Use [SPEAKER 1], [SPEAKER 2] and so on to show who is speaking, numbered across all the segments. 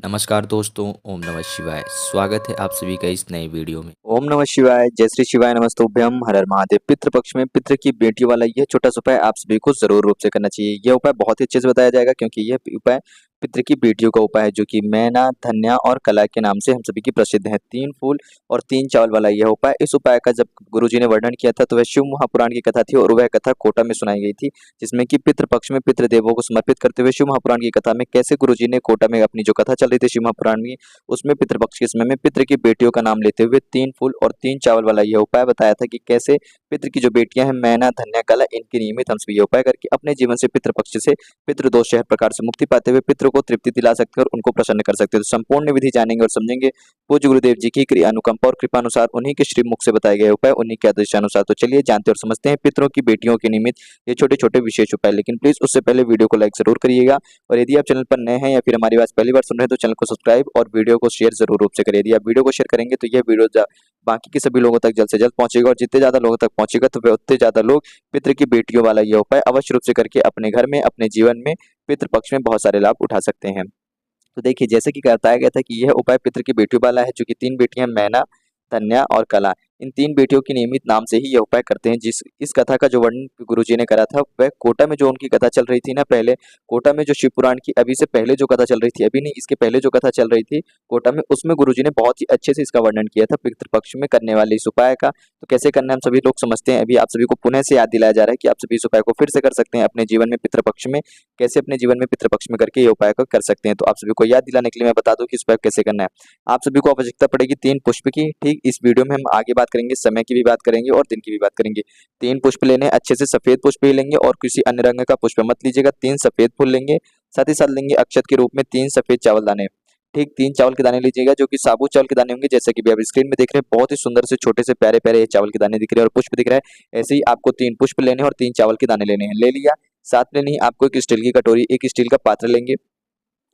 [SPEAKER 1] नमस्कार दोस्तों, ओम नमः शिवाय। स्वागत है आप सभी का इस नए वीडियो में।
[SPEAKER 2] ओम नमः शिवाय, जय श्री शिवाय, नमस्तुभ्यम, हर हर महादेव। पितृपक्ष में पितृ की बेटी वाला यह छोटा सा उपाय आप सभी को जरूर रूप से करना चाहिए। यह उपाय बहुत ही अच्छे से बताया जाएगा क्योंकि यह उपाय पितृ की बेटियों का उपाय है जो कि मैना, धन्या और कला के नाम से हम सभी की प्रसिद्ध है। 3 फूल और 3 चावल वाला यह उपाय। इस उपाय का जब गुरुजी ने वर्णन किया था तो वह शिव महापुराण की कथा थी और वह कथा कोटा में सुनाई गई थी, जिसमें कि पितृपक्ष में पितृदेवों को समर्पित करते हुए शिव महापुराण की कथा में कैसे गुरुजी ने कोटा में अपनी जो कथा चल रही थी शिव महापुराण में, उसमें पितृपक्ष के समय में पितृ की बेटियों का नाम लेते हुए 3 फूल और 3 चावल वाला यह उपाय बताया था कि कैसे पितृ की जो बेटियां हैं मैना, धन्या, कला, इनके नियमित हम सभी ये उपाय करके अपने जीवन से पितृपक्ष से पितृदोष हर प्रकार से मुक्ति पाते हुए पितृ को तृप्ति दिला सकते हैं और उनको प्रसन्न कर सकते हैं। तो संपूर्ण विधि जानेंगे और समझेंगे पूज्य गुरुदेव जी की क्रिया अनुकंपा और कृपा अनुसार उन्हीं के श्री मुख से बताए गए उपाय, उन्हीं के आदेशानुसार। तो चलिए जानते और समझते हैं पितरों की बेटियों के निमित्त ये छोटे छोटे विशेष उपाय। लेकिन प्लीज उससे पहले वीडियो को लाइक जरूर करिएगा और यदि आप चैनल पर नए हैं या फिर हमारी बात पहली बार सुन रहे हैं तो चैनल को सब्सक्राइब और वीडियो को शेयर जरूर रूप से करिए। यदि आप वीडियो को शेयर करेंगे तो यह वीडियो बाकी के सभी लोगों तक जल्द से जल्द पहुंचेगा और जितने ज्यादा लोगों तक पहुंचेगा तो वे उतने ज्यादा लोग पितृ की बेटियों वाला यह उपाय अवश्य रूप से करके अपने घर में, अपने जीवन में, पितृपक्ष में बहुत सारे लाभ उठा सकते हैं। तो देखिए जैसे कि बताया गया था कि यह उपाय पितृ की बेटियों वाला है जो कि 3 बेटियां मैना, धन्या और कला, इन 3 बेटियों के नियमित नाम से ही यह उपाय करते हैं। जिस इस कथा का जो वर्णन गुरुजी ने करा था वह कोटा में जो उनकी कथा चल रही थी ना, पहले कोटा में जो शिव पुराण की अभी से पहले जो कथा चल रही थी, अभी नहीं इसके पहले जो कथा चल रही थी कोटा में, उसमें गुरुजी ने बहुत ही अच्छे से इसका वर्णन किया था पितृपक्ष में करने वाले इस उपाय का। तो कैसे करना है हम सभी लोग समझते हैं। अभी आप सभी को पुनः से याद दिलाया जा रहा है कि आप सभी इस उपाय को फिर से कर सकते हैं अपने जीवन में पितृपक्ष में। कैसे अपने जीवन में पितृपक्ष में करके ये उपाय को कर सकते हैं। तो आप सभी को याद दिलाने के लिए मैं बता दूं कि इस उपाय को कैसे करना है। आप सभी को आवश्यकता पड़ेगी 3 पुष्प की। ठीक, इस वीडियो में हम आगे बात करेंगे, समय की भी बात करेंगे और दिन की भी बात करेंगे। 3 पुष्प लेने, अच्छे से सफेद पुष्प ही लेंगे और किसी अन्य रंग का पुष्प मत लीजिएगा। 3 सफेद फूल लेंगे, साथ ही साथ लेंगे अक्षत के रूप में 3 सफेद चावल दाने। ठीक, 3 चावल के दाने लीजिएगा जो कि साबुत चावल के दाने होंगे, जैसे कि अभी आप स्क्रीन में देख रहे हैं। बहुत ही सुंदर से छोटे से प्यारे प्यारे ये चावल के दाने दिख रहे हैं और पुष्प दिख रहा है। ऐसे ही आपको 3 पुष्प लेने हैं और 3 चावल के दाने लेने हैं। ले लिया, साथ में नहीं आपको एक स्टील की कटोरी, एक स्टील का पात्र लेंगे।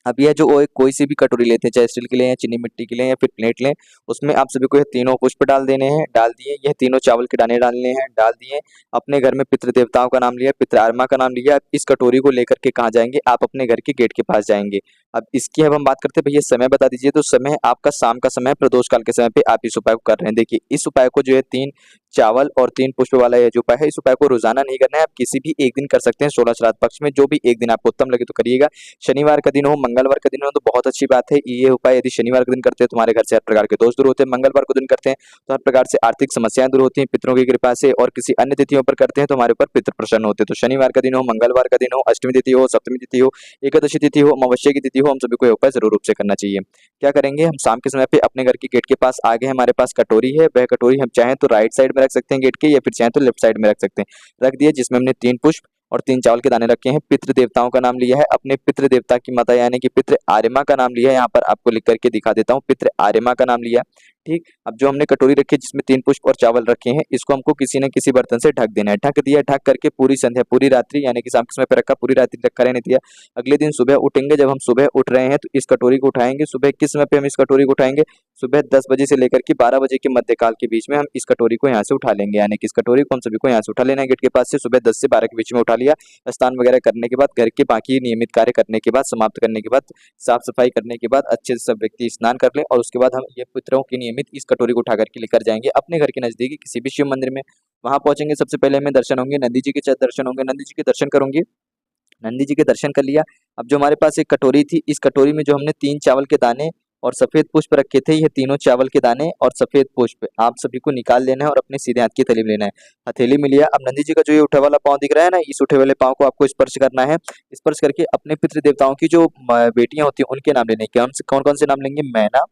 [SPEAKER 2] अब यह जो कोई सी भी कटोरी लेते हैं, चाहे स्टील की लें या चीनी मिट्टी की लें या फिर प्लेट लें, उसमें आप सभी को ये तीनों पुष्प डाल देने हैं। डाल दिए, यह तीनों चावल के दाने डालने हैं। डाल दिए, अपने घर में पितृ देवताओं का नाम लिया, पितृ आत्मा का नाम लिया। इस कटोरी को लेकर के कहाँ जाएंगे? आप अपने घर के गेट के पास जाएंगे। अब हम बात करते हैं, भैया समय बता दीजिए। तो समय आपका शाम का समय, प्रदोष काल के समय पे आप इस उपाय को कर रहे हैं। देखिए इस उपाय को जो है 3 चावल और 3 पुष्प वाला ये जो उपाय है, इस उपाय को रोजाना नहीं करना है। आप किसी भी एक दिन कर सकते हैं 16 श्राद्ध पक्ष में, जो भी एक दिन आपको उत्तम लगे तो करिएगा। शनिवार का दिन हो, मंगलवार का दिन हो तो बहुत अच्छी बात है। ये उपाय यदि शनिवार के दिन करते हैं तो हमारे घर से हर प्रकार के दोष दूर होते हैं। मंगलवार को दिन करते हैं तो हर प्रकार से आर्थिक समस्याएं दूर होती हैं पितरों की कृपा से। और किसी अन्य तिथियों पर करते हैं तो हमारे ऊपर पितृ प्रसन्न होते हैं। तो शनिवार का दिन हो, मंगलवार का दिन हो, अष्टमी तिथि हो, सप्तमी तिथि हो, एकादशी तिथि हो, अमावस्या की तिथि हो, हम सभी को यह उपाय जरूर रूप से करना चाहिए। क्या करेंगे? हम शाम के समय पे अपने घर के गेट के पास आ गए, हमारे पास कटोरी है। वह कटोरी हम चाहें तो राइट साइड में रख सकते हैं गेट के, या फिर चाहें तो लेफ्ट साइड में रख सकते हैं। रख दिए, जिसमें हमने 3 पुष्प और 3 चावल के दाने रखे हैं। पितृ देवताओं का नाम लिया है, अपने पितृ देवता की माता यानी कि पितृ आर्यमा का नाम लिया है। यहाँ पर आपको लिख करके दिखा देता हूँ, पितृ आर्यमा का नाम लिया। ठीक, अब जो हमने कटोरी रखी है जिसमें 3 पुष्प और चावल रखे हैं, इसको हमको किसी न किसी बर्तन से ढक देना है। ढक दिया, ढक करके पूरी संध्या, पूरी रात्रि यानी कि शाम के समय पे रखा, पूरी रात्रि रखा रहने दिया। अगले दिन सुबह उठेंगे, जब हम सुबह उठ रहे हैं तो इस कटोरी को उठाएंगे। सुबह किस समय पे हम इस कटोरी को उठाएंगे? सुबह 10 बजे से लेकर के 12 बजे के मध्यकाल के बीच में हम इस कटोरी को यहाँ से उठा लेंगे। यानी कि इस कटोरी को हम सभी को यहाँ से उठा लेना है गेट के पास से। सुबह 10 से 12 के बीच में उठा लिया। स्नान वगैरह करने के बाद, घर के बाकी नियमित कार्य करने के बाद, समाप्त करने के बाद, साफ सफाई करने के बाद अच्छे से सब व्यक्ति स्नान कर लें और उसके बाद हम ये पितरों की नियमित इस कटोरी को उठा करके लेकर जाएंगे अपने घर के नजदीकी किसी भी शिव मंदिर में। वहां पहुंचेंगे, सबसे पहले हमें दर्शन होंगे, नंदी जी के दर्शन होंगे, नंदी जी के दर्शन करूंगी। नंदी जी के दर्शन कर लिया। अब जो हमारे पास एक कटोरी थी, इस कटोरी में जो हमने 3 चावल के दाने और सफेद पुष्प रखे थे, ये तीनों चावल के दाने और सफेद पुष्प आप सभी को निकाल लेना है और अपने सीधे हाथ की थैली में लेना है। हथेली में लिया। अब नंदी जी का जो ये उठा वाला पाँव दिख रहा है ना, इस उठे वाले पाँव को आपको स्पर्श करना है। स्पर्श करके अपने पितृ देवताओं की जो बेटियां होती हैं उनके नाम लेने हैं। कौन कौन से नाम लेंगे? मैना,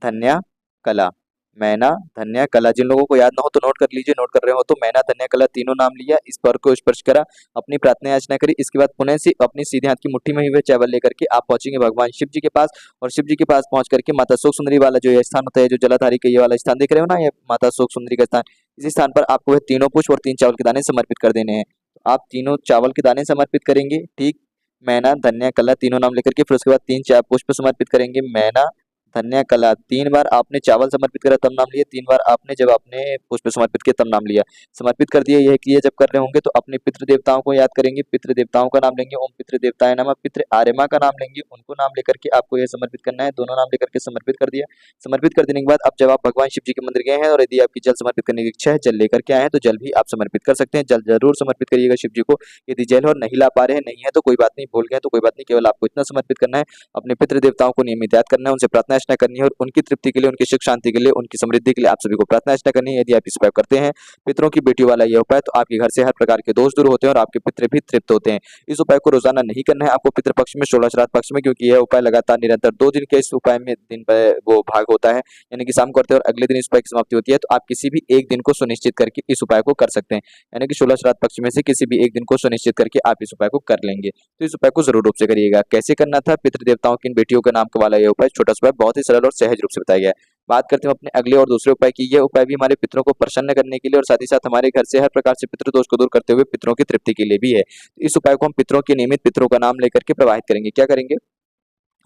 [SPEAKER 2] धन्या, कला। मैना, धन्या, कला। जिन लोगों को याद ना हो तो नोट कर लीजिए। नोट कर रहे हो तो मैना, धन्या, कला तीनों नाम लिया, इस पर को स्पर्श करा, अपनी प्रार्थना याचना करी। इसके बाद पुनः से अपनी सीधे हाथ की मुट्ठी में हुए चावल लेकर के आप पहुंचेंगे भगवान शिव जी के पास। और शिव जी के पास पहुंच करके माता शोक सुंदरी वाला जो ये स्थान होता है, जो जलाधारी का ये वाला स्थान देख रहे हो ना, ये माता शोक सुंदरी का स्थान, इसी स्थान पर आपको ये तीनों पुष्प और 3 चावल के दाने समर्पित कर देने हैं। तो आप तीनों चावल के दाने समर्पित करेंगे। ठीक, मैना, धन्या, कला तीनों नाम लेकर के। फिर उसके बाद 3 पुष्प समर्पित करेंगे। मैना, धन्य कला 3 बार आपने चावल समर्पित करा तब नाम लिया, 3 बार आपने जब आपने पुष्प समर्पित किया तब नाम लिया। समर्पित कर दिया, यह क्रिया जब कर रहे होंगे तो अपने पितृ देवताओं को याद करेंगे, पितृ देवताओं का नाम लेंगे, ओम पितृ देवताय नमः, पितृ आर्यमा का नाम लेंगे, उनको नाम लेकर के आपको यह समर्पित करना है, दोनों नाम लेकर के समर्पित कर दिया। समर्पित कर देने के बाद अब जब आप भगवान शिव जी के मंदिर गए हैं और यदि आपकी जल समर्पित करने की इच्छा है, जल लेकर के आए हैं तो जल भी आप समर्पित कर सकते हैं। जल जरूर समर्पित करिएगा शिव जी को। यदि जल और नहीं ला पा रहे हैं, नहीं है तो कोई बात नहीं, भूल गए तो कोई बात नहीं, केवल आपको इतना समर्पित करना है, अपने पितृ देवताओं को नियमित याद करना है, उनसे प्रार्थना अर्चना करनी है और उनकी तृप्ति के लिए, उनकी सुख शांति के लिए, उनकी समृद्धि के लिए आप सभी को प्रार्थना अर्चना करनी है। यदि आप इस उपाय करते हैं, पितरों की बेटी वाला यह उपाय, तो आपके घर से हर प्रकार के दोष दूर होते हैं और आपके पितृ भी तृप्त होते हैं। इस उपाय को रोजाना नहीं करना है आपको पितृपक्ष में, 16 श्राद्ध पक्ष में, क्योंकि यह उपाय लगातार निरंतर 2 दिन के इस उपाय में दिन पर वो भाग होता है, यानी कि शाम करते हैं और अगले दिन इस उपाय की समाप्ति होती है। तो आप किसी भी एक दिन को सुनिश्चित करके इस उपाय को कर सकते हैं, यानी कि 16 श्राद्ध पक्ष में से किसी भी एक दिन को सुनिश्चित करके आप इस उपाय को कर लेंगे। तो इस उपाय को जरूर रूप से करिएगा। कैसे करना था, पितृ देवताओं की इन बेटियों के नाम का वाला यह उपाय, छोटा सा उपाय, बहुत ही सरल और सहज रूप से बताया गया है। बात करते हैं अपने अगले और दूसरे उपाय की। यह उपाय भी हमारे पितरों को प्रसन्न करने के लिए और साथ ही साथ हमारे घर से हर प्रकार से पितृ दोष को दूर करते हुए पितरों की तृप्ति के लिए भी है। तो इस उपाय को हम पितरों के नियमित पितरों का नाम लेकर के प्रवाहित करेंगे। क्या करेंगे,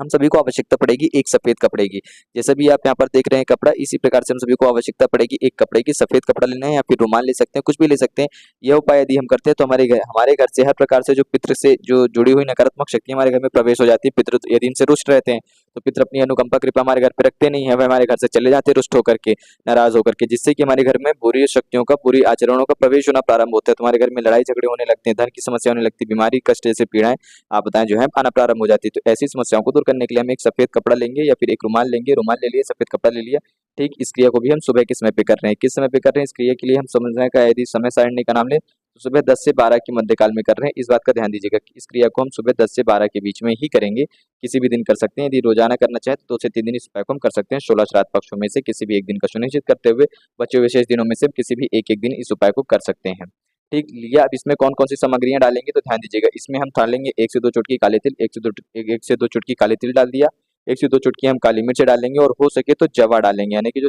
[SPEAKER 2] हम सभी को आवश्यकता पड़ेगी एक सफेद कपड़े की। जैसे भी आप यहाँ पर देख रहे हैं कपड़ा, इसी प्रकार से हम सभी को आवश्यकता पड़ेगी एक कपड़े की। सफेद कपड़ा लेना है या फिर रुमाल ले सकते हैं, कुछ भी ले सकते हैं। यह उपाय यदि हम करते हैं तो हमारे घर से हर प्रकार से जो पितृ से जो जुड़ी हुई नकारात्मक शक्ति हमारे घर में प्रवेश हो जाती है। पितृ यदि इनसे रुष्ट रहते हैं तो पितृ अपनी अनुकंपा कृपा हमारे घर पे रखते नहीं है, वह हमारे घर से चले जाते हैं रुष्ट होकर के, नाराज होकर के, जिससे कि हमारे घर में बुरी शक्तियों का, बुरी आचरणों का प्रवेश होना प्रारंभ होता है। तुम्हारे घर में लड़ाई झगड़े होने लगते हैं, धन की समस्या होने लगती है, बीमारी कष्ट जैसे पीड़ाएं आप बताएं जो है आना प्रारंभ हो जाती है। तो ऐसी समस्याओं को दूर करने के लिए हम एक सफेद कपड़ा लेंगे या फिर एक रुमाल लेंगे, रुमाल ले लिया, सफेद कपड़ा ले लिया। ठीक, इस क्रिया को भी हम सुबह के समय पे कर रहे हैं। किस समय पे कर रहे हैं इस क्रिया के लिए हम समझने का, यदि समय सारणी का नाम ले तो सुबह 10 से 12 के मध्यकाल में कर रहे हैं। इस बात का ध्यान दीजिएगा कि इस क्रिया को हम सुबह 10 से 12 के बीच में ही करेंगे, किसी भी दिन कर सकते हैं। यदि रोजाना करना चाहे तो 2 से 3 दिन इस उपाय को हम कर सकते हैं। 16 श्राद्ध पक्षों में से किसी भी एक दिन का सुनिश्चित करते हुए बचे हुए विशेष दिनों में से किसी भी एक दिन इस उपाय को कर सकते हैं। ठीक लिया। अब इसमें कौन कौन सी सामग्रियां डालेंगे तो ध्यान दीजिएगा। इसमें हम डालेंगे 1 से 2 चुटकी काले तिल, 1 से 2 चुटकी काले तिल डाल दिया, 1 से 2 चुटकी हम काली मिर्च डालेंगे और हो सके तो जवार डालेंगे, यानी कि जो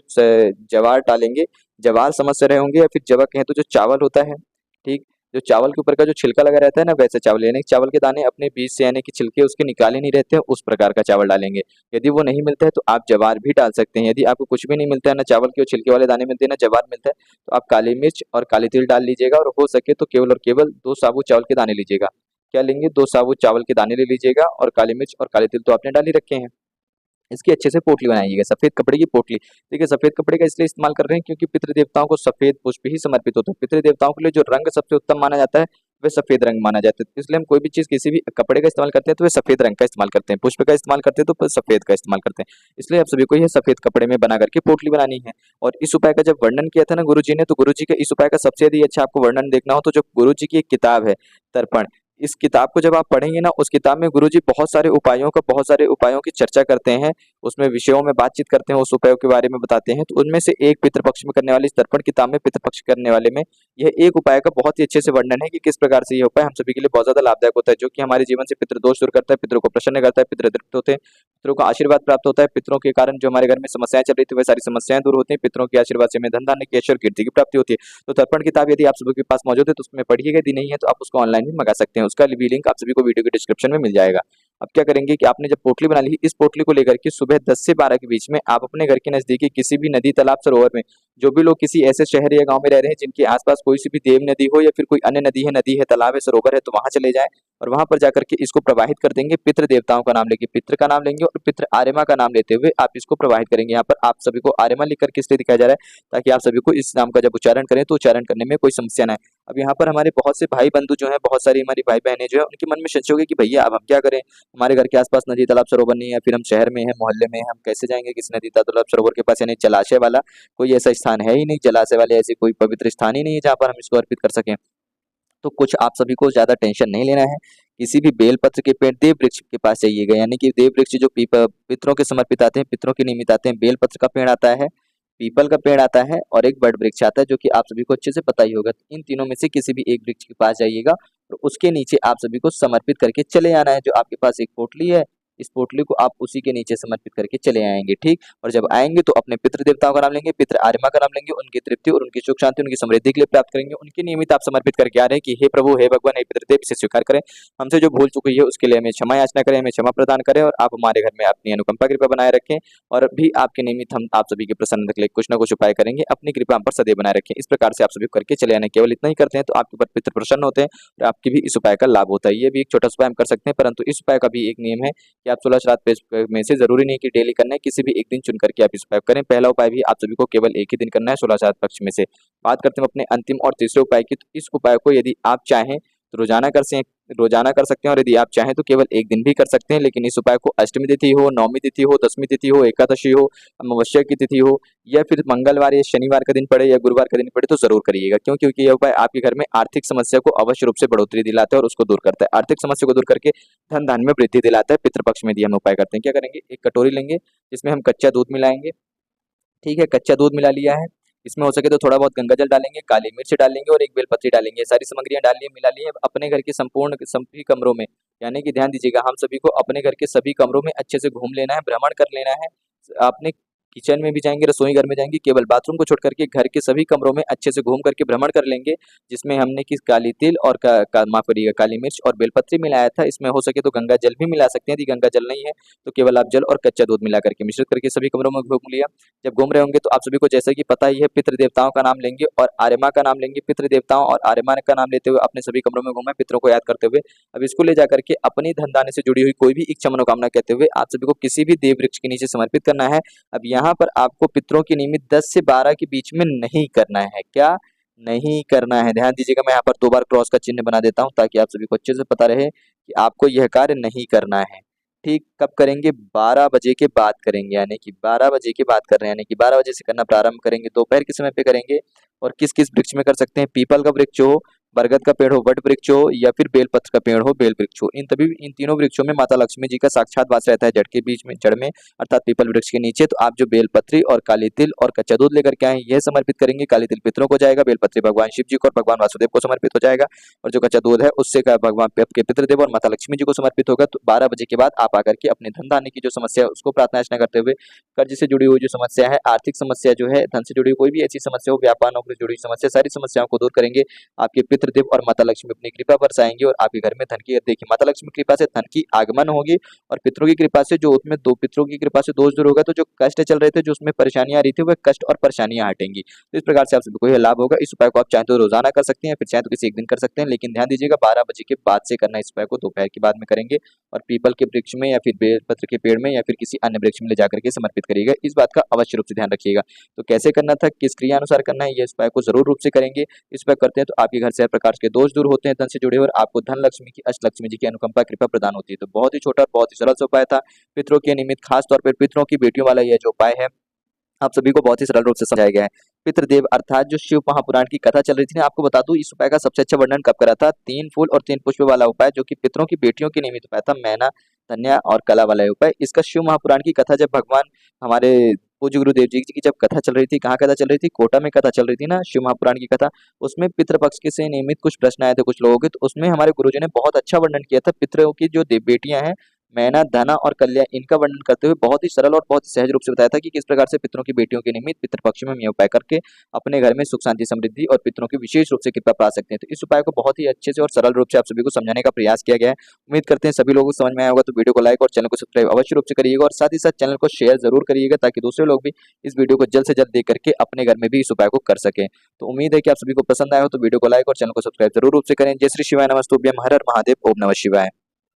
[SPEAKER 2] जवार डालेंगे, जवार समझ से रहे होंगे या फिर जवा कहें तो जो चावल होता है, ठीक, जो चावल के ऊपर का जो छिलका लगा रहता है ना, वैसे चावल, यानी कि चावल के दाने अपने बीज से, यानी कि छिलके उसके निकाले नहीं रहते हैं, उस प्रकार का चावल डालेंगे। यदि वो नहीं मिलता है तो आप जवार भी डाल सकते हैं। यदि आपको कुछ भी नहीं मिलता है, ना चावल के और छिलके वाले दाने मिलते हैं, ना जवार मिलता है, तो आप काली मिर्च और काली तिल डाल लीजिएगा और हो सके तो केवल और केवल 2 साबुत चावल के दाने लीजिएगा। क्या लेंगे, 2 साबुत चावल के दाने ले लीजिएगा और काली मिर्च और काली तिल तो आपने डाल ही रखे हैं। इसकी अच्छे से पोटली बनाइएगा, सफेद कपड़े की पोटली। देखिए, सफेद कपड़े का इसलिए इस्तेमाल कर रहे हैं क्योंकि पितृ देवताओं को सफेद पुष्प ही समर्पित होते हैं। पितृ देवताओं के लिए जो रंग सबसे उत्तम माना जाता है वह सफेद रंग माना जाता है। इसलिए हम कोई भी चीज, किसी भी कपड़े का इस्तेमाल करते हैं तो वह सफेद रंग का इस्तेमाल करते हैं, पुष्प का इस्तेमाल करते हैं तो फिर सफेद का इस्तेमाल करते हैं। इसलिए आप सभी को यह सफेद कपड़े में बना करके पोटली बनानी है। और इस उपाय का जब वर्णन किया था ना गुरु जी ने, तो गुरु जी के इस उपाय का सबसे यदि अच्छा आपको वर्णन देखना हो तो जो गुरु जी की एक किताब है तर्पण, इस किताब को जब आप पढ़ेंगे ना, उस किताब में गुरुजी बहुत सारे उपायों की चर्चा करते हैं, उसमें विषयों में बातचीत करते हैं, उस उपायों के बारे में बताते हैं। तो उनमें से एक पितृपक्ष में करने वाली इस तर्पण किताब में पितृपक्ष करने वाले में यह एक उपाय का बहुत ही अच्छे से वर्णन है कि किस प्रकार से यह उपाय हम सभी के लिए बहुत ज्यादा लाभदायक होता है, जो कि हमारे जीवन से पितृ दोष दूर करता है, पितरों को प्रसन्न करता है, पितृ तृप्त होते हैं, पितरों का आशीर्वाद प्राप्त होता है, पितरों के कारण जो हमारे घर में समस्याएं चल रही थी वह सारी समस्याएं दूर होती हैं, पितरों के आशीर्वाद से हमें धन धान्य की, ऐश्वर्य कीर्ति की प्राप्ति होती है। तो तर्पण किताब यदि आप सभी के पास मौजूद है तो उसमें पढ़िएगा, यदि नहीं है तो आप उसको ऑनलाइन भी मंगा सकते हैं। उसका भी लिंक आप सभी को वीडियो के डिस्क्रिप्शन में मिल जाएगा। अब क्या करेंगे कि आपने जब पोटली बना ली, इस पोटली को लेकर के सुबह 10 से 12 के बीच में आप अपने घर के नजदीकी किसी भी नदी, तालाब, सरोवर में, जो भी लोग किसी ऐसे शहर या गांव में रह रहे हैं जिनके आसपास कोई सी भी देव नदी हो या फिर कोई अन्य नदी है, तालाब है, सरोवर है, तो वहां चले जाएं और वहां पर जाकर के इसको प्रवाहित कर देंगे। पितृ देवताओं का नाम लेके, पितृ का नाम लेंगे और पितृ आर्यमा का नाम लेते हुए आप इसको प्रवाहित करेंगे। यहाँ पर आप सभी को आर्यमा लिख करके इसलिए दिखाया जा रहा है ताकि आप सभी को इस नाम का जब उच्चारण करें तो उच्चारण करने में कोई समस्या ना आए। अब यहाँ पर हमारे बहुत से भाई बंधु जो है, बहुत सारी हमारी भाई बहनें जो है, उनके मन में संशय होगी कि भैया अब हम क्या करें, हमारे घर के आसपास नदी, तालाब, सरोवर नहीं है, फिर हम शहर में हैं, मोहल्ले में हैं, हम कैसे जाएंगे किसी नदी, तालाब, सरोवर के पास, यानी जलाशय वाला कोई ऐसा स्थान है ही नहीं, जलाशय वाले ऐसी कोई पवित्र स्थान ही नहीं है जहाँ पर हम इसको अर्पित कर सकें। तो कुछ आप सभी को ज्यादा टेंशन नहीं लेना है, किसी भी बेलपत्र के पेड़, देव वृक्ष के पास जाइएगा, यानी कि देव वृक्ष जो पितरों के समर्पित आते हैं, पितरों के निमित्त आते हैं। बेलपत्र का पेड़ आता है, पीपल का पेड़ आता है और एक बड़ वृक्ष आता है, जो कि आप सभी को अच्छे से पता ही होगा। इन तीनों में से किसी भी एक वृक्ष के पास जाइएगा और उसके नीचे आप सभी को समर्पित करके चले आना है। जो आपके पास एक पोटली है इस पोटली को आप उसी के नीचे समर्पित करके चले आएंगे। ठीक, और जब आएंगे तो अपने पितृ देवताओं का नाम लेंगे, पितृ आर्यमा का नाम लेंगे, उनकी तृप्ति और उनकी सुख शांति, उनकी समृद्धि के लिए प्राप्त करेंगे। उनके नियमित आप समर्पित करके आ रहे हैं कि हे प्रभु, हे भगवान, हे पितृदेव, इसे स्वीकार करें, हमसे जो भूल चुकी है उसके लिए हमें क्षमा याचना करें, हमें क्षमा प्रदान करें और आप हमारे घर में अपनी अनुकंपा कृपा बनाए रखें। और भी आपके निमित्त हम आप सभी की प्रसन्नता के लिए कुछ ना कुछ उपाय करेंगे, अपनी कृपा हम पर सदैव बनाए रखें। इस प्रकार से आप सभी को करके चले आने, केवल इतना ही करते हैं तो आपके ऊपर पितृ प्रसन्न होते हैं और आपकी भी इस उपाय का लाभ होता है। ये भी एक छोटा सा उपाय हम कर सकते हैं, परंतु इस उपाय का भी एक नियम है कि आप 16 श्राद्ध पेश में से जरूरी नहीं कि डेली करना है, किसी भी एक दिन चुन करके आप इस उपाय करें। पहला उपाय भी आप सभी को केवल एक ही दिन करना है 16 श्राद्ध पक्ष में से। बात करते हैं अपने अंतिम और तीसरे उपाय की, तो इस उपाय को यदि आप चाहें तो रोजाना कर सकते हैं और यदि आप चाहें तो केवल एक दिन भी कर सकते हैं। लेकिन इस उपाय को अष्टमी तिथि हो, नवमी तिथि हो, दसवीं तिथि हो, एकादशी हो, अमावस्या की तिथि हो या फिर मंगलवार या शनिवार का दिन पड़े या गुरुवार का दिन पड़े तो जरूर करिएगा। क्यों? क्योंकि यह उपाय आपके घर में आर्थिक समस्या को अवश्य रूप से बढ़ोतरी दिलाता है और उसको दूर करता है। आर्थिक समस्या को दूर करके धन धान्य में वृद्धि दिलाता है। पितृपक्ष में यदि हम उपाय करते हैं, क्या करेंगे, एक कटोरी लेंगे जिसमें हम कच्चा दूध मिलाएंगे। ठीक है, कच्चा दूध मिला लिया है, इसमें हो सके तो थोड़ा बहुत गंगा जल डालेंगे, काली मिर्च डालेंगे और एक बेलपत्री डालेंगे। ये सारी सामग्रियां डाल ली मिला ली है। अपने घर के संपूर्ण सभी कमरों में, यानी कि ध्यान दीजिएगा, हम सभी को अपने घर के सभी कमरों में अच्छे से घूम लेना है, भ्रमण कर लेना है। अपने किचन में भी जाएंगे, रसोई घर में जाएंगे, केवल बाथरूम को छोड़ करके घर के सभी कमरों में अच्छे से घूम करके भ्रमण कर लेंगे, जिसमें हमने किस काली तिल और माफ करिएगा काली मिर्च और बेलपत्री मिलाया था। इसमें हो सके तो गंगा जल भी मिला सकते हैं। यदि गंगा जल नहीं है तो केवल आप जल और कच्चा दूध मिला करके मिश्रित करके सभी कमरों में घूम लिया। जब घूम रहे होंगे तो आप सभी को जैसा कि पता ही है, पितृ देवताओं का नाम लेंगे और आर्यमा का नाम लेंगे। पितृ देवताओं और आर्यमा का नाम लेते हुए अपने सभी कमरों में घूमे, पितरों को याद करते हुए अब इसको ले जाकर के अपनी धन दाने से जुड़ी हुई कोई भी इच्छा मनोकामना कहते हुए आप सभी को किसी भी देव वृक्ष के नीचे समर्पित करना है। अब यहाँ पर आपको पितरों की निमित्त 10 से 12 के बीच में नहीं करना है। क्या नहीं करना है? ध्यान दीजिएगा, मैं यहाँ पर 2 बार क्रॉस का चिन्ह बना देता हूँ ताकि आप सभी को अच्छे से पता रहे कि आपको यह कार्य नहीं करना है। ठीक, कब करेंगे? 12 बजे के बाद करेंगे, यानी कि 12 बजे के बाद कर रहे हैं, यानी कि 12 बजे से करना प्रारंभ करेंगे। दोपहर के समय पे करेंगे और किस किस वृक्ष में कर सकते हैं? पीपल का वृक्ष हो, बरगद का पेड़ हो, वट वृक्ष हो या फिर बेलपत्र का पेड़ हो, बेल वृक्ष हो। इन तीनों वृक्षों में माता लक्ष्मी जी का साक्षात वास रहता है जड़ के बीच में, जड़ में अर्थात पीपल वृक्ष के नीचे। तो आप जो बेलपत्री और काली तिल और कच्चा दूध लेकर के आए यह समर्पित करेंगे। काली तिल पितरों को जाएगा, बेलपत्री भगवान शिव जी को और भगवान वासुदेव को समर्पित हो जाएगा और जो कच्चा दूध है उससे भगवान आपके पितृदेव और माता लक्ष्मी जी को समर्पित होगा। तो 12 बजे के बाद आप आकर के अपने धन दाने की जो समस्या है उसको प्रार्थना अर्चना करते हुए, कर्ज से जुड़ी हुई जो समस्या है, आर्थिक समस्या जो है, धन से जुड़ी हुई कोई भी ऐसी समस्या हो, व्यापार नौकरी से जुड़ी हुई समस्या, सारी समस्याओं को दूर करेंगे। आपके पितृदेव और माता लक्ष्मी अपनी कृपा बरसाएंगे और आपके घर में धन की, देखिए माता लक्ष्मी की कृपा से धन की आगमन होगी और पितरों की कृपा से, जो उसमें दो पितरों की कृपा से दोष दूर होगा, तो जो कष्ट चल रहे थे, जो उसमें परेशानियां आ रही थी, वह कष्ट और परेशानियां हटेंगी। तो इस प्रकार से आप सभी को यह लाभ होगा। इस उपाय को आप चाहे तो रोजाना कर सकते हैं, फिर चाहे तो किसी एक दिन कर सकते हैं, लेकिन ध्यान दीजिएगा 12 बजे के बाद से करना। इस उपाय को दोपहर के बाद में करेंगे और पीपल के वृक्ष में या फिर बेलपत्र के पेड़ में या फिर किसी अन्य वृक्ष में ले जाकर के समर्पित करिएगा। इस बात का अवश्य रूप से ध्यान रखिएगा। तो कैसे करना था, किस क्रिया अनुसार करना है, ये इस उपाय को जरूर रूप से करेंगे। इस उपाय करते हैं तो आपके घर से हर प्रकार के दोष दूर होते हैं, धन से जुड़े और आपको धन लक्ष्मी की, अष्ट लक्ष्मी जी की अनुकंपा कृपा प्रदान होती है। तो बहुत ही छोटा और बहुत ही सरल सा उपाय था। पितरों के निमित्त, खास तौर पर पितरों की बेटियों वाला यह जो उपाय है आप सभी को बहुत ही सरल रूप से समझाया गया है। पितृदेव अर्थात जो शिव महापुराण की कथा चल रही थी ना, आपको बता दूं इस उपाय का सबसे अच्छा वर्णन कब करा था? 3 फूल और 3 पुष्प वाला उपाय, जो कि पितरों की बेटियों के निमित्त उपाय था, मैना, धन्या और कला वाला उपाय। इसका शिव महापुराण की कथा जब भगवान हमारे पूज्य गुरुदेव जी की जब कथा चल रही थी, कहाँ कथा चल रही थी? कोटा में कथा चल रही थी ना, शिव महापुराण की कथा। उसमें पितृपक्ष के से नियमित कुछ प्रश्न आए थे कुछ लोगों के, तो उसमें हमारे गुरुजी ने बहुत अच्छा वर्णन किया था। पितरों की जो बेटियां हैं मैना, धना और कल्या, इनका वर्णन करते हुए बहुत ही सरल और बहुत ही सहज रूप से बताया था कि किस प्रकार से पितरों की बेटियों के निमित्त पितृपक्ष में यह उपाय करके अपने घर में सुख शांति समृद्धि और पितरों की विशेष रूप से कृपा पा सकते हैं। तो इस उपाय को बहुत ही अच्छे से और सरल रूप से आप सभी को समझाने का प्रयास किया गया है। उम्मीद करते हैं सभी लोगों को समझ में आया होगा। तो वीडियो को लाइक और चैनल को सब्सक्राइब अवश्य रूप से करिएगा और साथ ही साथ चैनल को शेयर जरूर करिएगा ताकि दूसरे लोग भी इस वीडियो को जल्द से जल्द देख करके अपने घर में भी इस उपाय को कर सके। तो उम्मीद है कि आप सभी को पसंद आया हो। तो वीडियो को लाइक और चैनल को सब्सक्राइब जरूर रूप से करें। जय श्री शिवाय, नमस्तुभ्यम, हर हर महादेव, ओम नमः शिवाय।